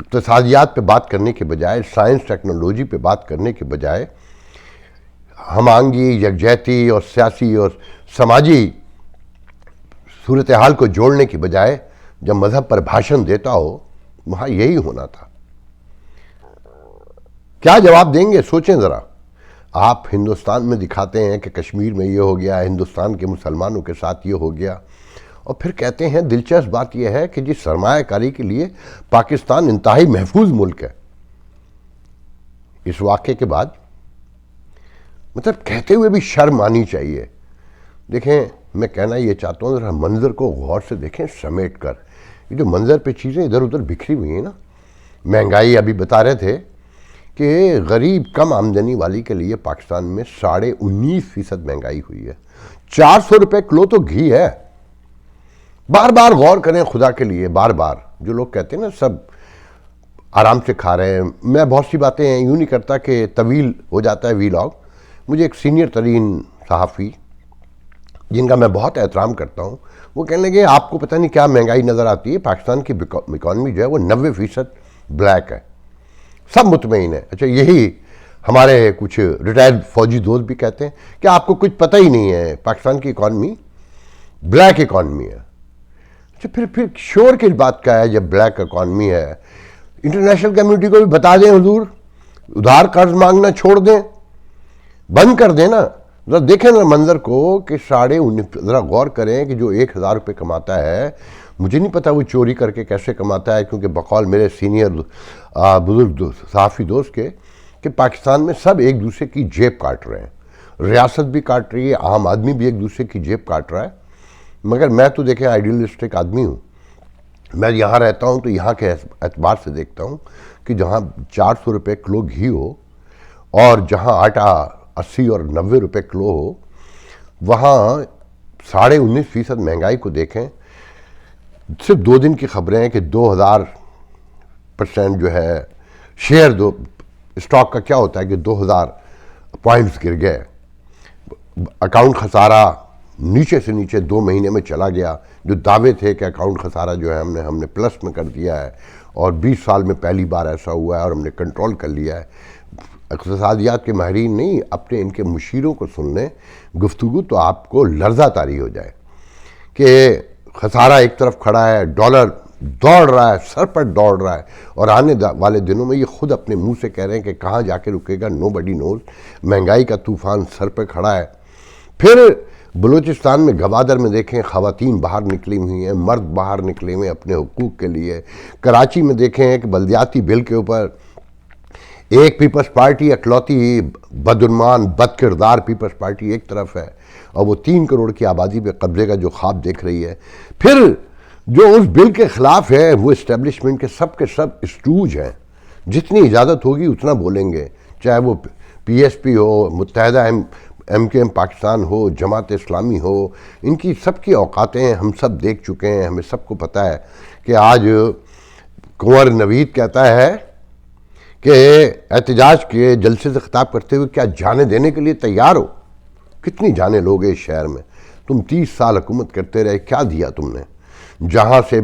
اقتصادیات پہ بات کرنے کے بجائے، سائنس ٹیکنالوجی پہ بات کرنے کے بجائے، ہم آہنگی، یکجہتی اور سیاسی اور سماجی صورتحال کو جوڑنے کی بجائے جب مذہب پر بھاشن دیتا ہو، وہاں یہی ہونا تھا۔ کیا جواب دیں گے؟ سوچیں ذرا۔ آپ ہندوستان میں دکھاتے ہیں کہ کشمیر میں یہ ہو گیا، ہندوستان کے مسلمانوں کے ساتھ یہ ہو گیا، اور پھر کہتے ہیں دلچسپ بات یہ ہے کہ جس سرمایہ کاری کے لیے پاکستان انتہائی محفوظ ملک ہے، اس واقعے کے بعد مطلب کہتے ہوئے بھی شرم آنی چاہیے۔ دیکھیں، میں کہنا یہ چاہتا ہوں ذرا منظر کو غور سے دیکھیں سمیٹ کر۔ یہ جو منظر پہ چیزیں ادھر ادھر بکھری ہوئی ہیں نا، مہنگائی ابھی بتا رہے تھے کہ غریب کم آمدنی والی کے لیے پاکستان میں 19.5% مہنگائی ہوئی ہے۔ 400 روپے کلو تو گھی ہے۔ بار بار غور کریں خدا کے لیے، بار بار۔ جو لوگ کہتے ہیں نا سب آرام سے کھا رہے ہیں، میں بہت سی باتیں یوں نہیں کرتا کہ طویل ہو جاتا ہے ویلاگ۔ مجھے ایک سینئر ترین صحافی جن کا میں بہت احترام کرتا ہوں، وہ کہنے لگے آپ کو پتہ نہیں کیا مہنگائی نظر آتی ہے، پاکستان کی اکانومی جو ہے وہ 90% بلیک ہے، سب مطمئن ہے۔ اچھا، یہی ہمارے کچھ ریٹائرڈ فوجی دوست بھی کہتے ہیں کہ آپ کو کچھ پتہ ہی نہیں ہے، پاکستان کی اکانومی بلیک اکانومی ہے۔ اچھا، پھر شور کی بات کیا ہے؟ جب بلیک اکانومی ہے، انٹرنیشنل کمیونٹی کو بھی بتا دیں حضور، ادھار قرض مانگنا چھوڑ دیں، بند کر دیں نا۔ ذرا دیکھیں نا منظر کو کہ ذرا غور کریں کہ جو 1000 روپے کماتا ہے، مجھے نہیں پتا وہ چوری کر کے کیسے کماتا ہے، کیونکہ بقول میرے سینئر بزرگ صحافی دوست کے کہ پاکستان میں سب ایک دوسرے کی جیب کاٹ رہے ہیں، ریاست بھی کاٹ رہی ہے، عام آدمی بھی ایک دوسرے کی جیب کاٹ رہا ہے۔ مگر میں تو دیکھیں آئیڈیلسٹک آدمی ہوں، میں یہاں رہتا ہوں تو یہاں کے اعتبار سے دیکھتا ہوں کہ جہاں 400 روپے کلو گھی ہو اور جہاں آٹا 80 اور 90 روپے کلو ہو، وہاں 19.5% مہنگائی کو دیکھیں۔ صرف 2 دن کی خبریں ہیں کہ 2000% جو ہے شیئر اسٹاک کا کیا ہوتا ہے کہ 2000 پوائنٹس گر گئے، اکاؤنٹ خسارہ نیچے سے نیچے 2 مہینے میں چلا گیا۔ جو دعوے تھے کہ اکاؤنٹ خسارہ جو ہے ہم نے پلس میں کر دیا ہے، اور 20 سال میں پہلی بار ایسا ہوا ہے اور ہم نے کنٹرول کر لیا ہے۔ اقتصادیات کے ماہرین نہیں، اپنے ان کے مشیروں کو سن لیں گفتگو تو آپ کو لرزہ طاری ہو جائے کہ خسارہ ایک طرف کھڑا ہے، ڈالر دوڑ رہا ہے، سر پر دوڑ رہا ہے، اور آنے والے دنوں میں یہ خود اپنے منہ سے کہہ رہے ہیں کہ کہاں جا کے رکے گا، نو بڈی نوز۔ مہنگائی کا طوفان سر پہ کھڑا ہے۔ پھر بلوچستان میں گوادر میں دیکھیں خواتین باہر نکلی ہوئی ہیں، مرد باہر نکلے ہوئے ہیں اپنے حقوق کے لیے۔ کراچی میں دیکھیں کہ بلدیاتی بل کے اوپر ایک پیپلز پارٹی اکلوتی بدعنوان بد کردار پیپلز پارٹی ایک طرف ہے، اور وہ 3 کروڑ کی آبادی پہ قبضے کا جو خواب دیکھ رہی ہے۔ پھر جو اس بل کے خلاف ہے وہ اسٹیبلشمنٹ کے سب اسٹوج ہیں، جتنی اجازت ہوگی اتنا بولیں گے، چاہے وہ پی ایس پی ہو، متحدہ ایم کے ایم پاکستان ہو، جماعت اسلامی ہو، ان کی سب کی اوقاتیں ہم سب دیکھ چکے ہیں۔ ہمیں سب کو پتہ ہے کہ آج کنور نوید کہتا ہے کہ احتجاج کے جلسے سے خطاب کرتے ہوئے کیا جانیں دینے کے لیے تیار ہو؟ کتنی جانیں لوگے اس شہر میں؟ تم 30 سال حکومت کرتے رہے، کیا دیا تم نے؟ جہاں سے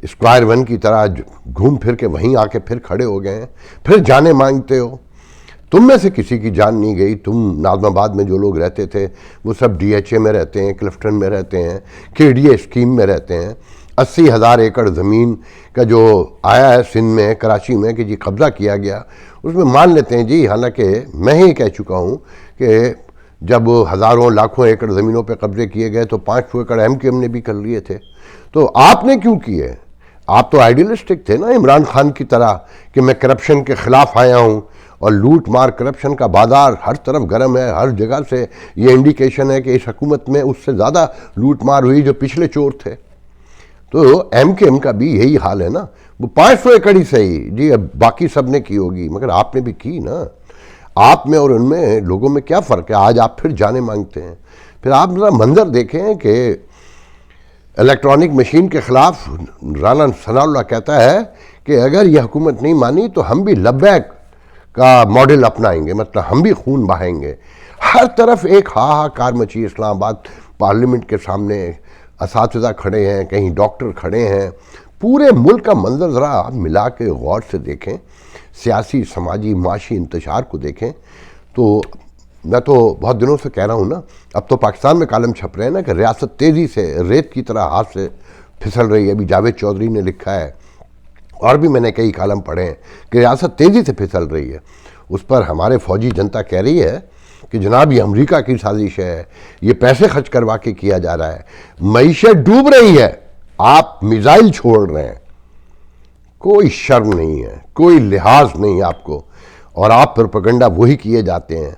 اسکوائر 1 کی طرح گھوم پھر کے وہیں آ کے پھر کھڑے ہو گئے ہیں، پھر جانیں مانگتے ہو۔ تم میں سے کسی کی جان نہیں گئی۔ تم ناظم آباد میں جو لوگ رہتے تھے وہ سب ڈی ایچ اے میں رہتے ہیں، کلفٹن میں رہتے ہیں، کے ڈی اے اسکیم میں رہتے ہیں۔ 80,000 ایکڑ زمین کا جو آیا ہے سندھ میں، کراچی میں کہ جی قبضہ کیا گیا، اس میں مان لیتے ہیں جی، حالانکہ میں ہی کہہ چکا ہوں کہ جب ہزاروں لاکھوں ایکڑ زمینوں پہ قبضے کیے گئے تو 500 ایکڑ ایم کے ایم نے بھی کر لیے تھے۔ تو آپ نے کیوں کیے؟ آپ تو آئیڈیلسٹک تھے نا عمران خان کی طرح کہ میں کرپشن کے خلاف آیا ہوں، اور لوٹ مار کرپشن کا بازار ہر طرف گرم ہے، ہر جگہ سے یہ انڈیکیشن ہے کہ اس حکومت میں اس سے زیادہ لوٹ مار ہوئی جو پچھلے چور تھے۔ تو ایم کے ایم کا بھی یہی حال ہے نا، وہ 500 ایکڑ ہی صحیح جی، اب باقی سب نے کی ہوگی، مگر آپ نے بھی کی نا۔ آپ میں اور ان میں لوگوں میں کیا فرق ہے؟ آج آپ پھر جانے مانگتے ہیں۔ پھر آپ ذرا منظر دیکھیں کہ الیکٹرانک مشین کے خلاف رانا ثناء اللہ کہتا ہے کہ اگر یہ حکومت نہیں مانی تو ہم بھی لبیک کا ماڈل اپنائیں گے، مطلب ہم بھی خون بہائیں گے۔ ہر طرف ایک ہاہاکار مچی، اسلام آباد پارلیمنٹ کے سامنے اساتذہ کھڑے ہیں، کہیں ڈاکٹر کھڑے ہیں، پورے ملک کا منظر ذرا آپ ملا کے غور سے دیکھیں، سیاسی، سماجی، معاشی انتشار کو دیکھیں، تو میں تو بہت دنوں سے کہہ رہا ہوں نا، اب تو پاکستان میں کالم چھپ رہے ہیں نا کہ ریاست تیزی سے ریت کی طرح ہاتھ سے پھسل رہی ہے. ابھی جاوید چودھری نے لکھا ہے، اور بھی میں نے کئی کالم پڑھے ہیں کہ ریاست تیزی سے پھسل رہی ہے. اس پر ہمارے فوجی جنتا کہہ رہی ہے کہ جناب یہ امریکہ کی سازش ہے، یہ پیسے خرچ کروا کے کیا جا رہا ہے، معیشت ڈوب رہی ہے، آپ میزائل چھوڑ رہے ہیں. کوئی شرم نہیں ہے، کوئی لحاظ نہیں ہے آپ کو، اور آپ پروپیگنڈا وہی کیے جاتے ہیں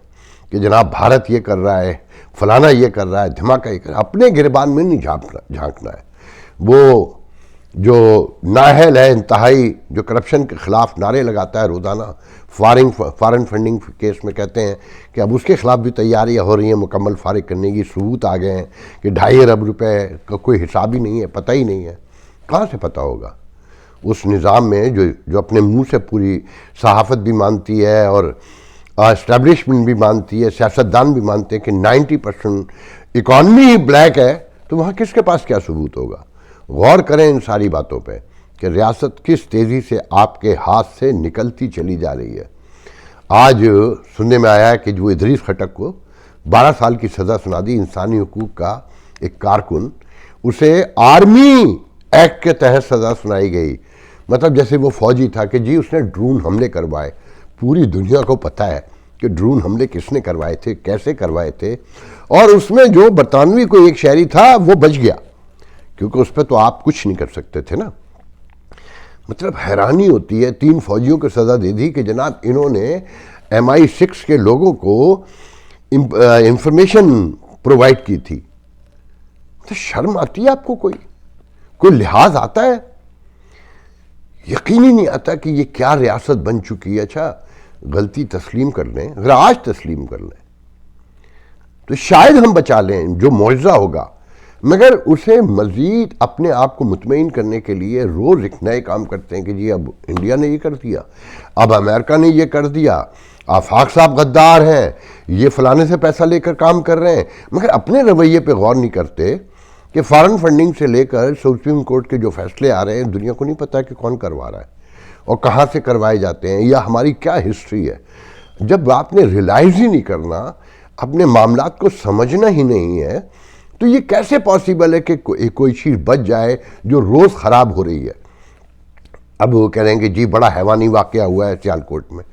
کہ جناب بھارت یہ کر رہا ہے، فلانا یہ کر رہا ہے، دھماکہ یہ کر رہا ہے. اپنے گریبان میں نہیں جھانکنا ہے. وہ جو نااہل ہے انتہائی، جو کرپشن کے خلاف نعرے لگاتا ہے روزانہ، فارن فنڈنگ کیس میں کہتے ہیں کہ اب اس کے خلاف بھی تیاریاں ہو رہی ہیں مکمل فارغ کرنے کی. ثبوت آ گئے ہیں کہ 2.5 ارب روپے کا کوئی حساب ہی نہیں ہے، پتہ ہی نہیں ہے. کہاں سے پتہ ہوگا اس نظام میں جو اپنے منہ سے پوری صحافت بھی مانتی ہے اور اسٹیبلشمنٹ بھی مانتی ہے، سیاستدان بھی مانتے ہیں کہ 90% اکانومی ہی بلیک ہے، تو وہاں کس کے پاس کیا ثبوت ہوگا؟ غور کریں ان ساری باتوں پہ کہ ریاست کس تیزی سے آپ کے ہاتھ سے نکلتی چلی جا رہی ہے. آج سننے میں آیا ہے کہ جو ادریس خٹک کو 12 سال کی سزا سنا دی، انسانی حقوق کا ایک کارکن، اسے آرمی ایکٹ کے تحت سزا سنائی گئی. مطلب جیسے وہ فوجی تھا کہ جی اس نے ڈرون حملے کروائے. پوری دنیا کو پتہ ہے کہ ڈرون حملے کس نے کروائے تھے، کیسے کروائے تھے، اور اس میں جو برطانوی کوئی ایک شہری تھا وہ بچ گیا، کیونکہ اس پہ تو آپ کچھ نہیں کر سکتے تھے نا. مطلب حیرانی ہوتی ہے. 3 فوجیوں کو سزا دے دی کہ جناب انہوں نے MI6 کے لوگوں کو انفارمیشن پرووائڈ کی تھی. تو شرم آتی ہے آپ کو؟ کوئی لحاظ آتا ہے؟ یقین ہی نہیں آتا کہ یہ کیا ریاست بن چکی ہے. اچھا غلطی تسلیم کر لیں، اگر آج تسلیم کر لیں تو شاید ہم بچا لیں، جو معجزہ ہوگا. مگر اسے مزید اپنے آپ کو مطمئن کرنے کے لیے روز ایک نئے کام کرتے ہیں کہ جی اب انڈیا نے یہ کر دیا، اب امریکہ نے یہ کر دیا، آفاق صاحب غدار ہیں، یہ فلانے سے پیسہ لے کر کام کر رہے ہیں. مگر اپنے رویے پہ غور نہیں کرتے کہ فارن فنڈنگ سے لے کر سپریم کورٹ کے جو فیصلے آ رہے ہیں دنیا کو نہیں پتہ کہ کون کروا رہا ہے اور کہاں سے کروائے جاتے ہیں، یا ہماری کیا ہسٹری ہے. جب آپ نے ریلائز ہی نہیں کرنا، اپنے معاملات کو سمجھنا ہی نہیں ہے، تو یہ کیسے پاسیبل ہے کہ کوئی چیز بچ جائے جو روز خراب ہو رہی ہے. اب وہ کہہ رہے ہیں کہ جی بڑا حیوانی واقعہ ہوا ہے سیالکوٹ میں.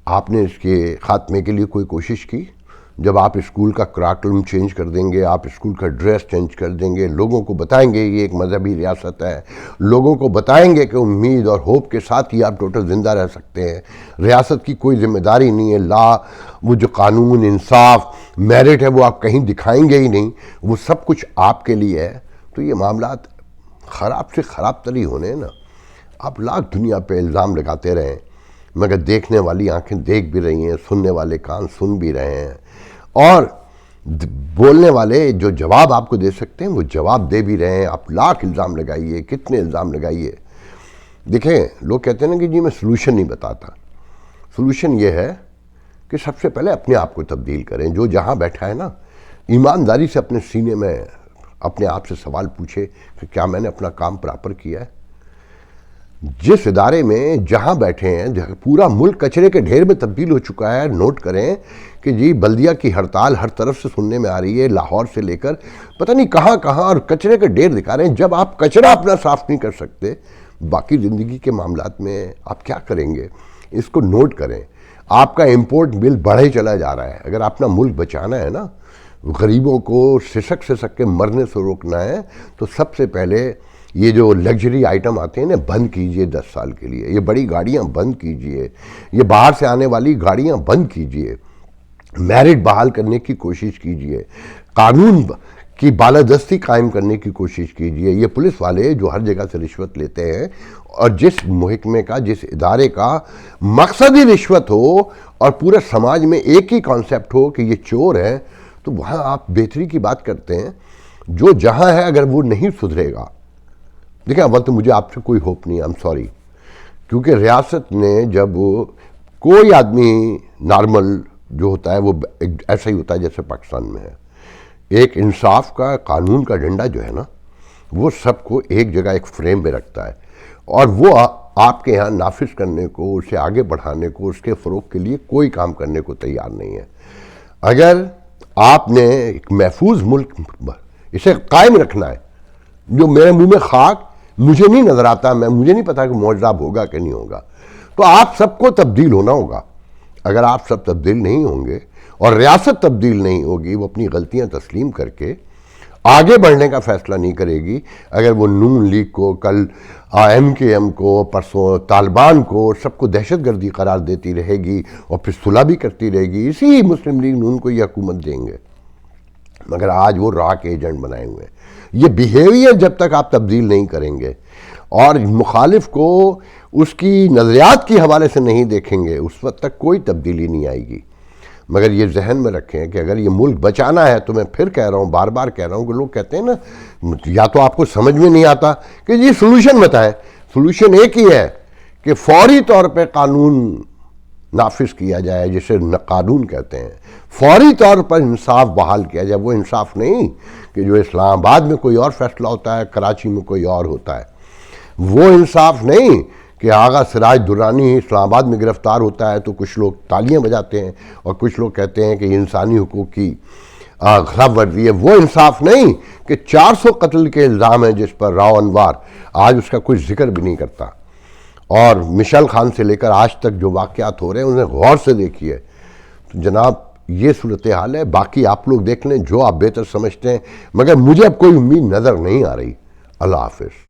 آپ نے اس کے خاتمے کے لیے کوئی کوشش کی؟ جب آپ اسکول کا کراکلم چینج کر دیں گے، آپ اسکول کا ڈریس چینج کر دیں گے، لوگوں کو بتائیں گے یہ ایک مذہبی ریاست ہے، لوگوں کو بتائیں گے کہ امید اور ہوپ کے ساتھ ہی آپ ٹوٹل زندہ رہ سکتے ہیں، ریاست کی کوئی ذمہ داری نہیں ہے، وہ جو قانون، انصاف، میرٹ ہے وہ آپ کہیں دکھائیں گے ہی نہیں، وہ سب کچھ آپ کے لیے ہے، تو یہ معاملات خراب سے خراب تری ہونے ہیں نا. آپ لاکھ دنیا پہ الزام لگاتے رہیں، مگر دیکھنے والی آنکھیں دیکھ بھی رہی ہیں، سننے والے کان سن بھی رہے ہیں، اور بولنے والے جو جواب آپ کو دے سکتے ہیں وہ جواب دے بھی رہے ہیں. آپ لاکھ الزام لگائیے، کتنے الزام لگائیے. دیکھیں لوگ کہتے ہیں نا کہ جی میں سلوشن نہیں بتاتا. سلوشن یہ ہے کہ سب سے پہلے اپنے آپ کو تبدیل کریں. جو جہاں بیٹھا ہے نا، ایمانداری سے اپنے سینے میں اپنے آپ سے سوال پوچھے کہ کیا میں نے اپنا کام پراپر کیا ہے. جس ادارے میں جہاں بیٹھے ہیں پورا ملک کچرے کے ڈھیر میں تبدیل ہو چکا ہے. نوٹ کریں کہ جی بلدیہ کی ہڑتال ہر طرف سے سننے میں آ رہی ہے، لاہور سے لے کر پتہ نہیں کہاں کہاں، اور کچرے کے ڈھیر دکھا رہے ہیں. جب آپ کچرا اپنا صاف نہیں کر سکتے، باقی زندگی کے معاملات میں آپ کیا کریں گے؟ اس کو نوٹ کریں. آپ کا امپورٹ بل بڑھے چلا جا رہا ہے. اگر اپنا ملک بچانا ہے نا، غریبوں کو سسک کے مرنے سے روکنا ہے، تو سب سے پہلے یہ جو لگژری آئٹم آتے ہیں نا بند کیجئے 10 سال کے لیے. یہ بڑی گاڑیاں بند کیجئے، یہ باہر سے آنے والی گاڑیاں بند کیجئے، میرٹ بحال کرنے کی کوشش کیجئے، قانون کی بالادستی قائم کرنے کی کوشش کیجئے. یہ پولیس والے جو ہر جگہ سے رشوت لیتے ہیں، اور جس محکمے کا، جس ادارے کا مقصد ہی رشوت ہو اور پورے سماج میں ایک ہی کانسیپٹ ہو کہ یہ چور ہے، تو وہاں آپ بہتری کی بات کرتے ہیں. جو جہاں ہے اگر وہ نہیں سدھرے گا، دیکھیں اول تو مجھے آپ سے کوئی ہوپ نہیں ہے، سوری، کیونکہ ریاست نے جب کوئی آدمی نارمل جو ہوتا ہے وہ ایسا ہی ہوتا ہے جیسے پاکستان میں ہے. ایک انصاف کا، قانون کا ڈنڈا جو ہے نا، وہ سب کو ایک جگہ ایک فریم میں رکھتا ہے، اور وہ آپ کے ہاں نافذ کرنے کو، اسے آگے بڑھانے کو، اس کے فروغ کے لیے کوئی کام کرنے کو تیار نہیں ہے۔ اگر آپ نے ایک محفوظ ملک اسے قائم رکھنا ہے، جو میرے منہ میں خاک مجھے نہیں نظر آتا، مجھے نہیں پتا کہ معجزہ ہوگا کہ نہیں ہوگا، تو آپ سب کو تبدیل ہونا ہوگا۔ اگر آپ سب تبدیل نہیں ہوں گے اور ریاست تبدیل نہیں ہوگی، وہ اپنی غلطیاں تسلیم کر کے آگے بڑھنے کا فیصلہ نہیں کرے گی، اگر وہ نون لیگ کو، کل ایم کے ایم کو، پرسوں طالبان کو، سب کو دہشت گردی قرار دیتی رہے گی اور پھر صلح بھی کرتی رہے گی، اسی مسلم لیگ نون کو یہ حکومت دیں گے۔ مگر آج وہ را کے ایجنٹ بنائے ہوئے ہیں۔ یہ بیہیویئر جب تک آپ تبدیل نہیں کریں گے اور مخالف کو اس کی نظریات کے حوالے سے نہیں دیکھیں گے، اس وقت تک کوئی تبدیلی نہیں آئے گی۔ مگر یہ ذہن میں رکھیں کہ اگر یہ ملک بچانا ہے، تو میں پھر کہہ رہا ہوں، بار بار کہہ رہا ہوں کہ لوگ کہتے ہیں نا، یا تو آپ کو سمجھ میں نہیں آتا کہ یہ سلوشن بتائیں۔ سلوشن ایک ہی ہے کہ فوری طور پہ قانون نافذ کیا جائے، جسے قانون کہتے ہیں، فوری طور پر انصاف بحال کیا جائے۔ وہ انصاف نہیں کہ جو اسلام آباد میں کوئی اور فیصلہ ہوتا ہے، کراچی میں کوئی اور ہوتا ہے۔ وہ انصاف نہیں کہ آغا سراج درانی اسلام آباد میں گرفتار ہوتا ہے تو کچھ لوگ تالیاں بجاتے ہیں اور کچھ لوگ کہتے ہیں کہ یہ انسانی حقوق کی خلاف ورزی ہے۔ وہ انصاف نہیں کہ 400 قتل کے الزام ہیں جس پر راؤ انوار آج اس کا کوئی ذکر بھی نہیں کرتا، اور مشل خان سے لے کر آج تک جو واقعات ہو رہے ہیں انہیں غور سے دیکھیے۔ تو جناب یہ صورتحال ہے، باقی آپ لوگ دیکھ لیں جو آپ بہتر سمجھتے ہیں، مگر مجھے اب کوئی امید نظر نہیں آ رہی۔ اللہ حافظ۔